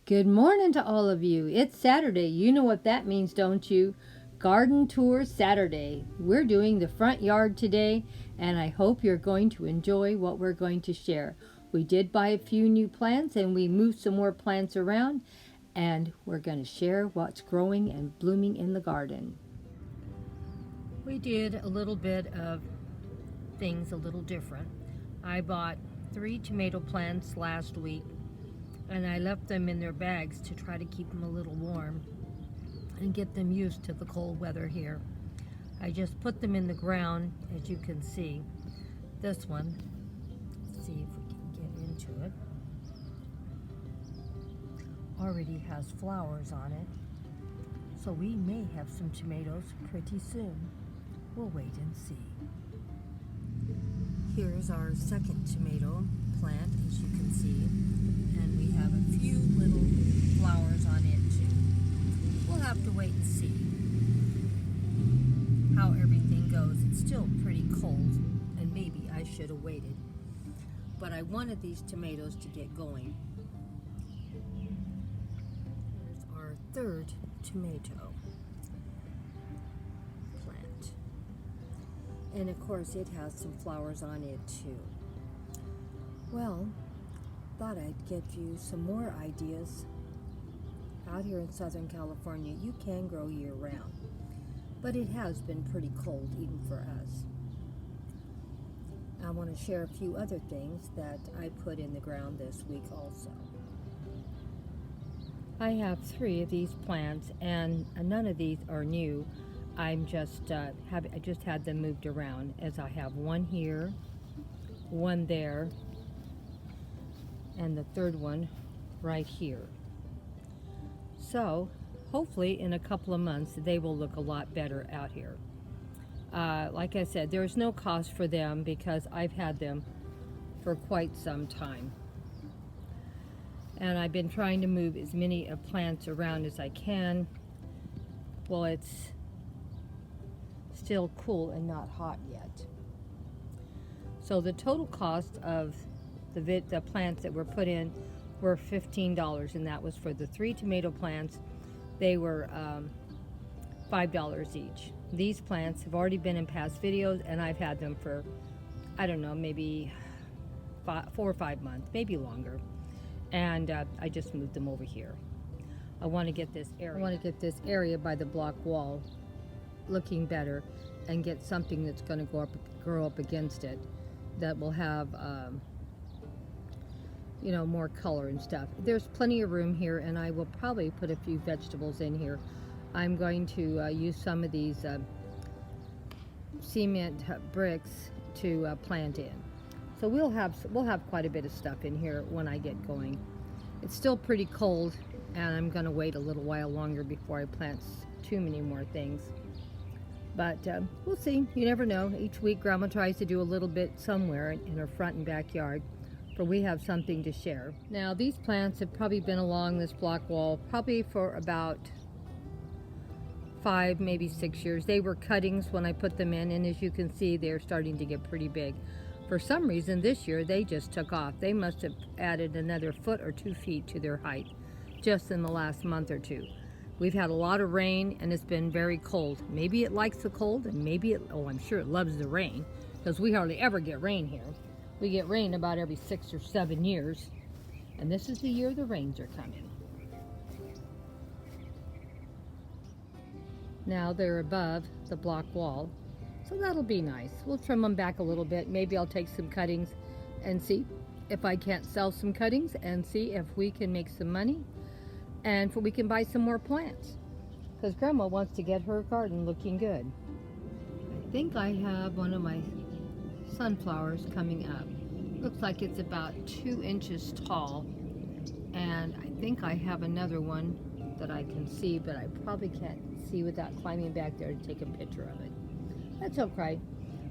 Good morning to all of you. It's Saturday. You know what that means, don't you? Garden Tour Saturday. We're doing the front yard today, and I hope you're going to enjoy what we're going to share. We did buy a few new plants, and we moved some more plants around, and we're going to share what's growing and blooming in the garden. We did a little bit of things a little different. I bought 3 tomato plants last week, and I left them in their bags to try to keep them a little warm and get them used to the cold weather here. I just put them in the ground, as you can see. This one, let's see if we can get into it, already has flowers on it, so we may have some tomatoes pretty soon. We'll wait and see. Here's our second tomato plant, as you can see, and we have a few little flowers on it too. We'll have to wait and see how everything goes. It's still pretty cold, and maybe I should have waited, but I wanted these tomatoes to get going. Here's our third tomato plant, and of course it has some flowers on it too. Well, thought I'd give you some more ideas. Out here in Southern California, you can grow year-round, but it has been pretty cold even for us. I want to share a few other things that I put in the ground this week also. I have 3 of these plants, and none of these are new. I just had them moved around, as I have one here, one there, and the third one right here. So hopefully in a couple of months they will look a lot better out here. Like I said, there's no cost for them because I've had them for quite some time, and I've been trying to move as many plants around as I can. Well, it's still cool and not hot yet. So the total cost of the plants that were put in were $15, and that was for the 3 tomato plants. They were $5 each. These plants have already been in past videos, and I've had them for, I don't know, maybe 4 or 5 months, maybe longer. And I just moved them over here. I want to get this area by the block wall looking better, and get something that's going to grow up against it that will have more color and stuff. There's plenty of room here, and I will probably put a few vegetables in here. I'm going to use some of these cement bricks to plant in. So we'll have quite a bit of stuff in here when I get going. It's still pretty cold, and I'm going to wait a little while longer before I plant too many more things. But we'll see. You never know. Each week Grandma tries to do a little bit somewhere in her front and backyard, for we have something to share. Now, these plants have probably been along this block wall probably for about 5, maybe 6 years. They were cuttings when I put them in, and as you can see, they're starting to get pretty big. For some reason this year they just took off. They must have added another 1 or 2 feet to their height just in the last month or two. We've had a lot of rain, and it's been very cold. Maybe it likes the cold, and maybe I'm sure it loves the rain, because we hardly ever get rain here. We get rain about every 6 or 7 years, and this is the year the rains are coming. Now they're above the block wall, so that'll be nice. We'll trim them back a little bit. Maybe I'll take some cuttings and see if I can't sell some cuttings, and see if we can make some money, and we can buy some more plants, because Grandma wants to get her garden looking good. I think I have one of my sunflowers coming up. Looks like it's about 2 inches tall, and I think I have another one that I can see, but I probably can't see without climbing back there to take a picture of it. That's okay.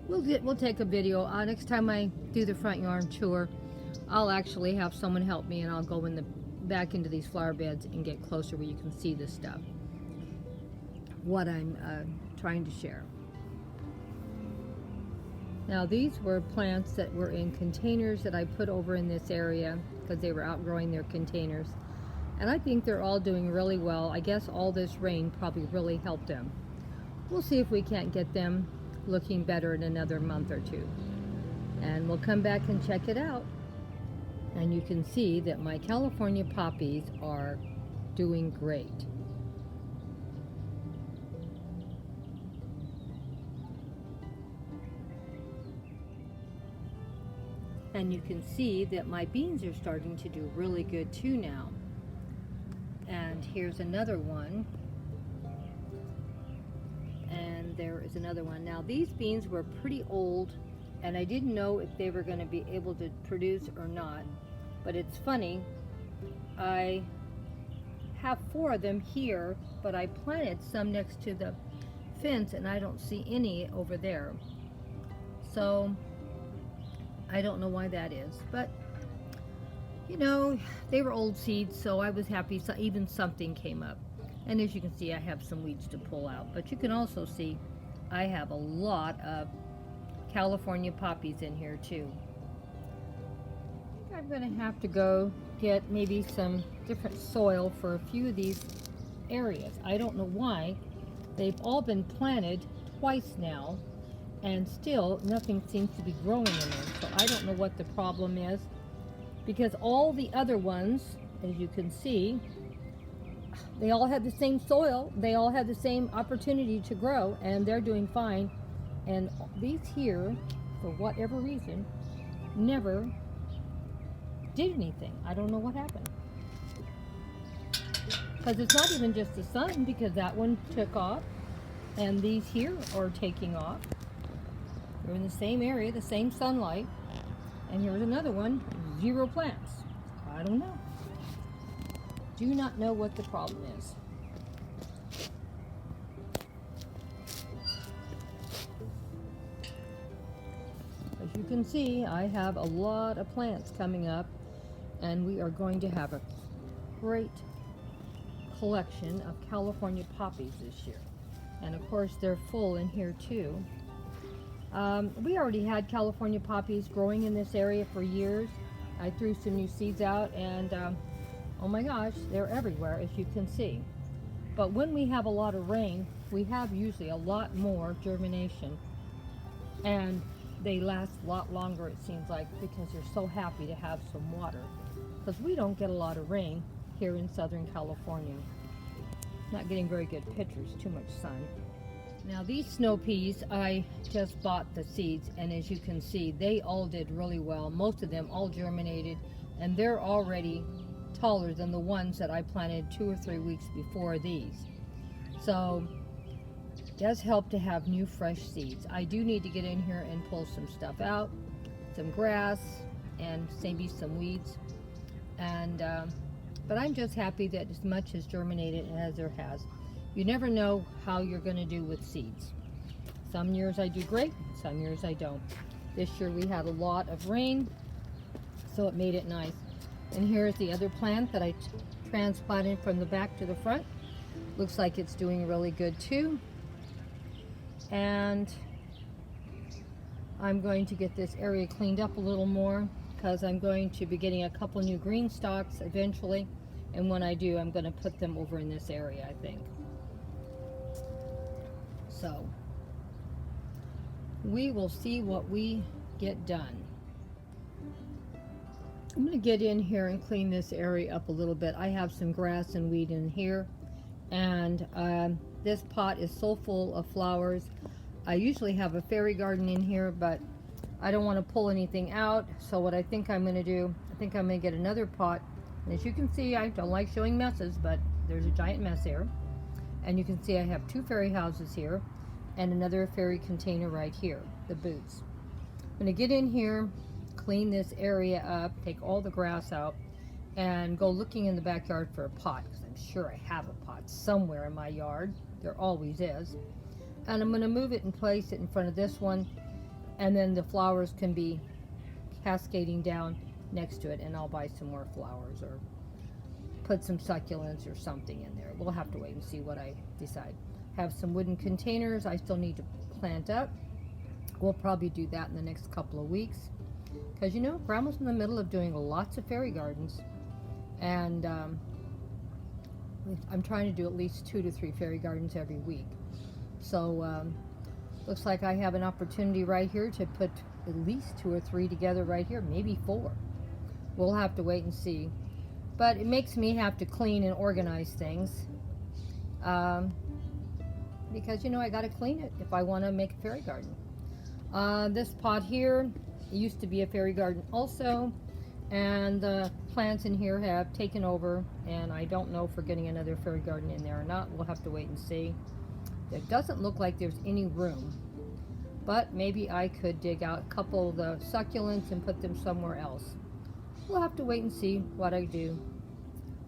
We'll take a video. Next time I do the front yard tour, I'll actually have someone help me, and I'll go back into these flower beds and get closer where you can see this stuff, what I'm trying to share. Now, these were plants that were in containers that I put over in this area because they were outgrowing their containers. And I think they're all doing really well. I guess all this rain probably really helped them. We'll see if we can't get them looking better in another month or two. And we'll come back and check it out. And you can see that my California poppies are doing great. And you can see that my beans are starting to do really good too now. And here's another one. And there is another one. Now these beans were pretty old and I didn't know if they were going to be able to produce or not. But it's funny, I have 4 of them here, but I planted some next to the fence and I don't see any over there. So I don't know why that is, but you know, they were old seeds, so I was happy so even something came up. And as you can see, I have some weeds to pull out, but you can also see I have a lot of California poppies in here too. I think I'm going to have to go get maybe some different soil for a few of these areas. I don't know why. They've all been planted twice now, and still nothing seems to be growing in them. So I don't know what the problem is, because all the other ones, as you can see, they all have the same soil, they all have the same opportunity to grow, and they're doing fine. And these here, for whatever reason, never did anything. I don't know what happened. Because it's not even just the sun, because that one took off, and these here are taking off. They're in the same area, the same sunlight. And here's another one, 0 plants. I don't know. Do not know what the problem is. As you can see, I have a lot of plants coming up, and we are going to have a great collection of California poppies this year. And of course, they're full in here too. We already had California poppies growing in this area for years. I threw some new seeds out, and oh my gosh, they're everywhere, as you can see. But when we have a lot of rain, we have usually a lot more germination, and they last a lot longer, it seems like, because they're so happy to have some water, because we don't get a lot of rain here in Southern California. Not getting very good pictures, too much sun. Now these snow peas, I just bought the seeds, and as you can see, they all did really well. Most of them all germinated, and they're already taller than the ones that I planted 2 or 3 weeks before these. So it does help to have new fresh seeds. I do need to get in here and pull some stuff out, some grass, and maybe some weeds. And but I'm just happy that as much has germinated as there has. You never know how you're going to do with seeds. Some years I do great, some years I don't. This year we had a lot of rain, so it made it nice. And here's the other plant that I transplanted from the back to the front. Looks like it's doing really good too. And I'm going to get this area cleaned up a little more, because I'm going to be getting a couple new green stalks eventually. And when I do, I'm going to put them over in this area, I think. So we will see what we get done. I'm going to get in here and clean this area up a little bit. I have some grass and weed in here, and this pot is so full of flowers. I usually have a fairy garden in here, but I don't want to pull anything out. So what I think I'm going to do, I think I'm going to get another pot. And as you can see, I don't like showing messes, but there's a giant mess here. And you can see I have 2 fairy houses here and another fairy container right here, the boots. I'm going to get in here, clean this area up, take all the grass out, and go looking in the backyard for a pot, because I'm sure I have a pot somewhere in my yard. There always is. And I'm going to move it and place it in front of this one, and then the flowers can be cascading down next to it, and I'll buy some more flowers or put some succulents or something in there. We'll have to wait and see what I decide. Have some wooden containers I still need to plant up. We'll probably do that in the next couple of weeks, because you know, Grandma's in the middle of doing lots of fairy gardens, and I'm trying to do at least 2 to 3 fairy gardens every week. So looks like I have an opportunity right here to put at least 2 or 3 together right here, maybe 4. We'll have to wait and see. But it makes me have to clean and organize things. Because, you know, I got to clean it if I want to make a fairy garden. This pot here used to be a fairy garden also. And the plants in here have taken over. And I don't know if we're getting another fairy garden in there or not. We'll have to wait and see. It doesn't look like there's any room. But maybe I could dig out a couple of the succulents and put them somewhere else. We'll have to wait and see what I do.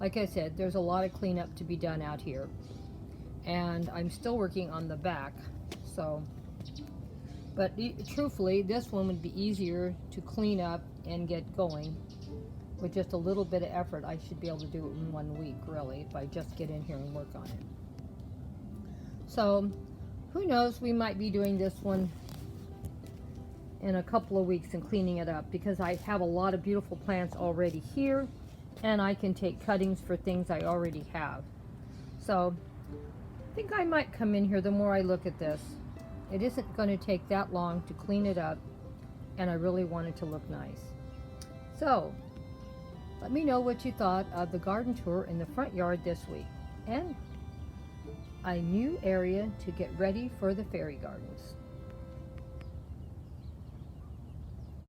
Like I said, there's a lot of cleanup to be done out here. And I'm still working on the back. So, but truthfully, this one would be easier to clean up and get going. With just a little bit of effort, I should be able to do it in 1 week, really, if I just get in here and work on it. So, who knows, we might be doing this one in a couple of weeks and cleaning it up, because I have a lot of beautiful plants already here, and I can take cuttings for things I already have. So, I think I might come in here the more I look at this. It isn't going to take that long to clean it up, and I really want it to look nice. So, let me know what you thought of the garden tour in the front yard this week, and a new area to get ready for the fairy gardens.